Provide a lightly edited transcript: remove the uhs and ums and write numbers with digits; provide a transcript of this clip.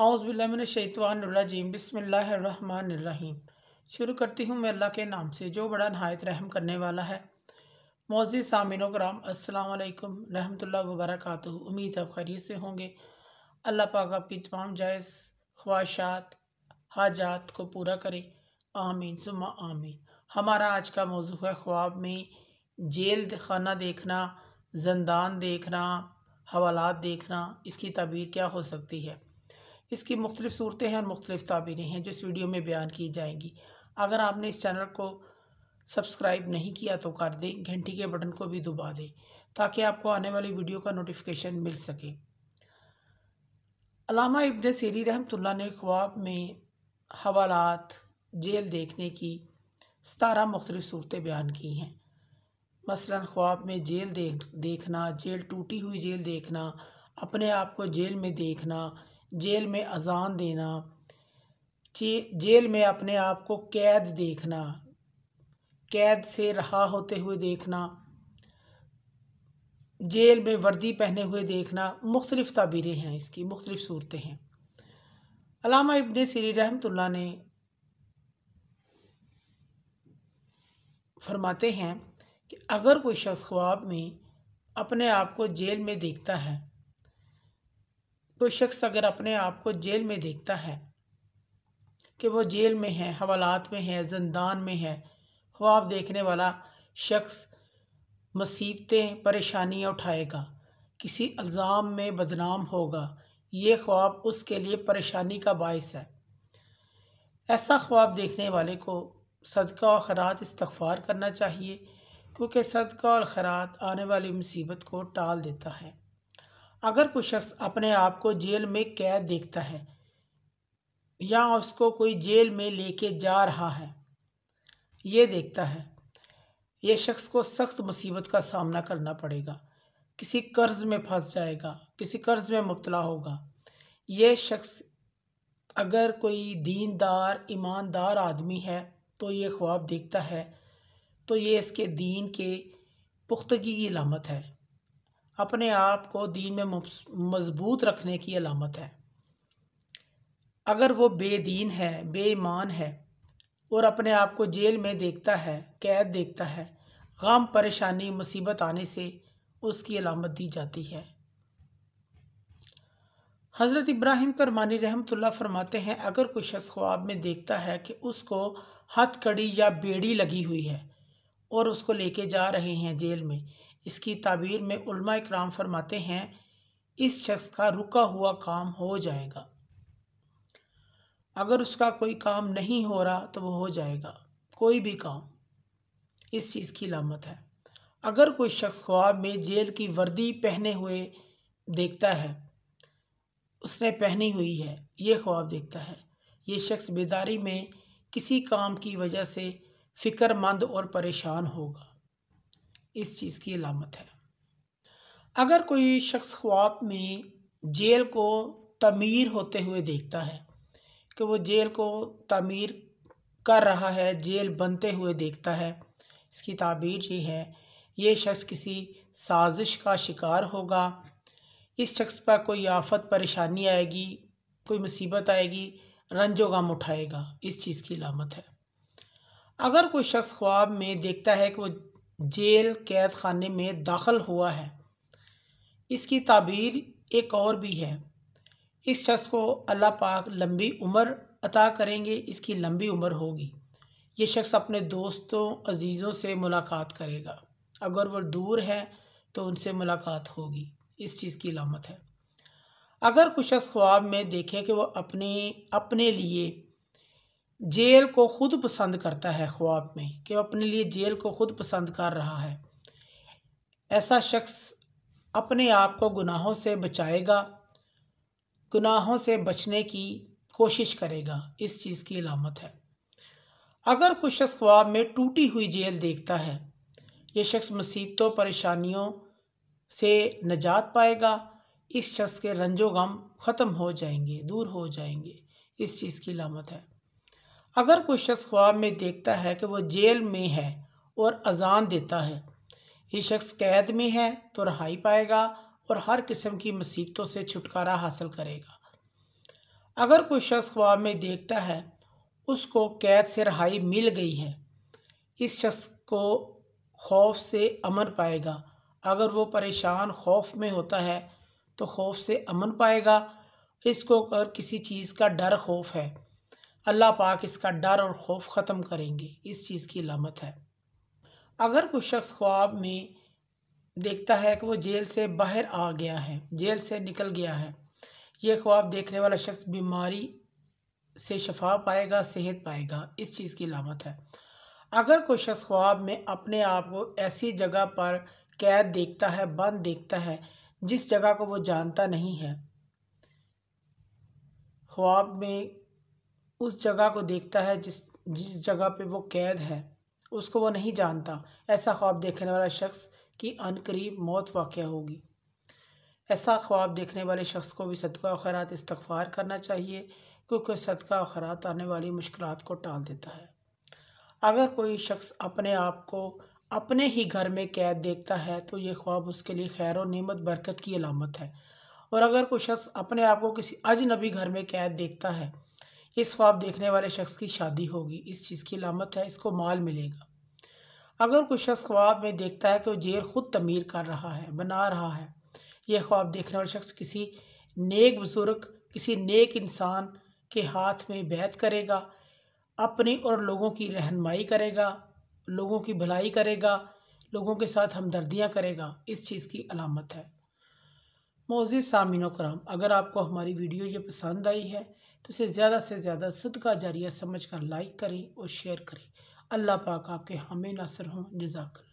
औज़ुबिल्लाहिमिनश्शैतानिर्रजीम बिस्मिल्लाहिर्रहमानिर्रहीम। शुरू करती हूँ मैं अल्लाह के नाम से जो बड़ा नहायत रहम करने वाला है। मोअज़्ज़िज़ सामिनो कराम अस्सलामु अलैकुम रहमतुल्लाहि व बरकातुहू। उम्मीद है आप खैरियत से होंगे। अल्लाह पाक आपकी तमाम जायज़ ख्वाहिशात हाजात को पूरा करे, आमीन सुम्मा आमीन। हमारा आज का मौजू है ख्वाब में जेल खाना देखना, ज़ंदान देखना, हवालात देखना। इसकी ताबीर क्या हो सकती है? इसकी मुख्तलिफ़ सूरतें हैं और मुख्तलिफ़ ताबीरें हैं जो इस वीडियो में बयान की जाएंगी। अगर आपने इस चैनल को सब्सक्राइब नहीं किया तो कर दें, घंटी के बटन को भी दबा दें ताकि आपको आने वाली वीडियो का नोटिफिकेशन मिल सके। अल्लामा इब्न सीरी रहमतुल्लाह ने ख्वाब में हवालात जेल देखने की 17 मुख्तलिफ़ सूरतें बयान की हैं। मसलन ख्वाब में जेल देखना, जेल टूटी हुई जेल देखना, अपने आप को जेल में देखना, जेल में अजान देना, जेल में अपने आप को कैद देखना, कैद से रहा होते हुए देखना, जेल में वर्दी पहने हुए देखना। मुख्तलिफ़ ताबीरें हैं, इसकी मुख्तलिफ़ सूरतें हैं। अल्लामा इब्न सीरी रहमतुल्लाह ने फरमाते हैं कि अगर कोई शख्स ख्वाब में अपने आप को जेल में देखता है, कोई शख्स अगर अपने आप को जेल में देखता है कि वो जेल में है, हवालात में है, ज़ंदान में है, ख्वाब देखने वाला शख्स मुसीबतें परेशानियाँ उठाएगा, किसी इल्ज़ाम में बदनाम होगा। ये ख्वाब उसके लिए परेशानी का बायस है। ऐसा ख्वाब देखने वाले को सदका और खैरात इस्तग़फ़ार करना चाहिए, क्योंकि सदका और खैरात आने वाली मुसीबत को टाल देता है। अगर कोई शख्स अपने आप को जेल में कैद देखता है या उसको कोई जेल में लेके जा रहा है, ये देखता है, ये शख्स को सख्त मुसीबत का सामना करना पड़ेगा, किसी कर्ज़ में फंस जाएगा, किसी कर्ज़ में मुब्तला होगा। ये शख्स अगर कोई दीनदार ईमानदार आदमी है तो ये ख्वाब देखता है तो ये इसके दीन के पुख्तगी की अलामत है, अपने आप को दीन में मजबूत रखने की अलामत है। अगर वो बेदीन है, बेईमान है और अपने आप को जेल में देखता है, कैद देखता है, गम परेशानी मुसीबत आने से उसकी अलामत दी जाती है। हज़रत इब्राहिम करमानी रहमतुल्लाह फरमाते हैं, अगर कोई शख्स ख्वाब में देखता है कि उसको हथकड़ी या बेड़ी लगी हुई है और उसको लेके जा रहे हैं जेल में, इसकी ताबीर में उलमा इकराम फरमाते हैं इस शख्स का रुका हुआ काम हो जाएगा। अगर उसका कोई काम नहीं हो रहा तो वो हो जाएगा, कोई भी काम, इस चीज़ की अलामत है। अगर कोई शख्स ख्वाब में जेल की वर्दी पहने हुए देखता है, उसने पहनी हुई है, ये ख्वाब देखता है, ये शख्स बेदारी में किसी काम की वजह से फ़िक्रमंद और परेशान होगा, इस चीज़ की अलामत है। अगर कोई शख्स ख्वाब में जेल को तमीर होते हुए देखता है कि वो जेल को तमीर कर रहा है, जेल बनते हुए देखता है, इसकी ताबीर ये है, ये शख्स किसी साजिश का शिकार होगा, इस शख्स पर कोई आफत परेशानी आएगी, कोई मुसीबत आएगी, रंजो गम उठाएगा, इस चीज़ की अलामत है। अगर कोई शख्स ख्वाब में देखता है कि वो जेल कैद खाने में दाखिल हुआ है, इसकी ताबीर एक और भी है, इस शख्स को अल्लाह पाक लंबी उम्र अता करेंगे, इसकी लंबी उम्र होगी। ये शख्स अपने दोस्तों अजीज़ों से मुलाकात करेगा, अगर वो दूर है तो उनसे मुलाकात होगी, इस चीज़ की अलामत है। अगर कुछ शख्स ख्वाब में देखे कि वो अपने लिए जेल को खुद पसंद करता है, ख्वाब में कि वो अपने लिए जेल को खुद पसंद कर रहा है, ऐसा शख्स अपने आप को गुनाहों से बचाएगा, गुनाहों से बचने की कोशिश करेगा, इस चीज़ की अलामत है। अगर कुछ शख्स ख्वाब में टूटी हुई जेल देखता है, ये शख्स मुसीबतों परेशानियों से निजात पाएगा, इस शख्स के रंजो गम ख़त्म हो जाएंगे, दूर हो जाएंगे, इस चीज़ की अलामत है। अगर कोई शख्स ख्वाब में देखता है कि वो जेल में है और अजान देता है, ये शख्स कैद में है तो रहाई पाएगा और हर किस्म की मुसीबतों से छुटकारा हासिल करेगा। अगर कोई शख्स ख्वाब में देखता है उसको कैद से रिहाई मिल गई है, इस शख्स को खौफ से अमन पाएगा। अगर वो परेशान खौफ में होता है तो खौफ से अमन पाएगा। इसको अगर किसी चीज़ का डर खौफ है, अल्लाह पाक इसका डर और खौफ ख़त्म करेंगे। इस चीज़ की अलामत है। अगर कोई शख्स ख्वाब में देखता है कि वो जेल से बाहर आ गया है, जेल से निकल गया है, ये ख्वाब देखने वाला शख्स बीमारी से शफा पाएगा, सेहत पाएगा। इस चीज़ की अलामत है। अगर कोई शख्स ख्वाब में अपने आप को ऐसी जगह पर कैद देखता है, बंद देखता है, जिस जगह को वो जानता नहीं है, ख्वाब में उस जगह को देखता है जिस जगह पे वो कैद है, उसको वो नहीं जानता, ऐसा ख्वाब देखने वाला शख्स की अनकरीब मौत वाक़या होगी। ऐसा ख्वाब देखने वाले शख्स को भी सदका और खैरात इस्तग़फ़ार करना चाहिए, क्योंकि सदका और खैरात आने वाली मुश्किलात को टाल देता है। अगर कोई शख्स अपने आप को अपने ही घर में कैद देखता है तो ये ख्वाब उसके लिए खैर और नेमत बरकत की अलामत है। और अगर कोई शख्स अपने आप को किसी अजनबी घर में कैद देखता है, इस ख्वाब देखने वाले शख्स की शादी होगी। इस चीज़ की अलामत है, इसको माल मिलेगा। अगर कोई शख्स ख्वाब में देखता है कि वो जेल खुद तमीर कर रहा है, बना रहा है, यह ख्वाब देखने वाला शख्स किसी नेक बुजुर्ग, किसी नेक इंसान के हाथ में बैत करेगा, अपनी और लोगों की रहनुमाई करेगा, लोगों की भलाई करेगा, लोगों के साथ हमदर्दियाँ करेगा। इस चीज़ की अलामत है। मोअज़्ज़िज़ सामीन कराम, अगर आपको हमारी वीडियो ये पसंद आई है तो इसे ज़्यादा से ज़्यादा सदका जारिया समझकर लाइक करें और शेयर करें। अल्लाह पाक आपके हामी नासर हों। जज़ाकल्लाह।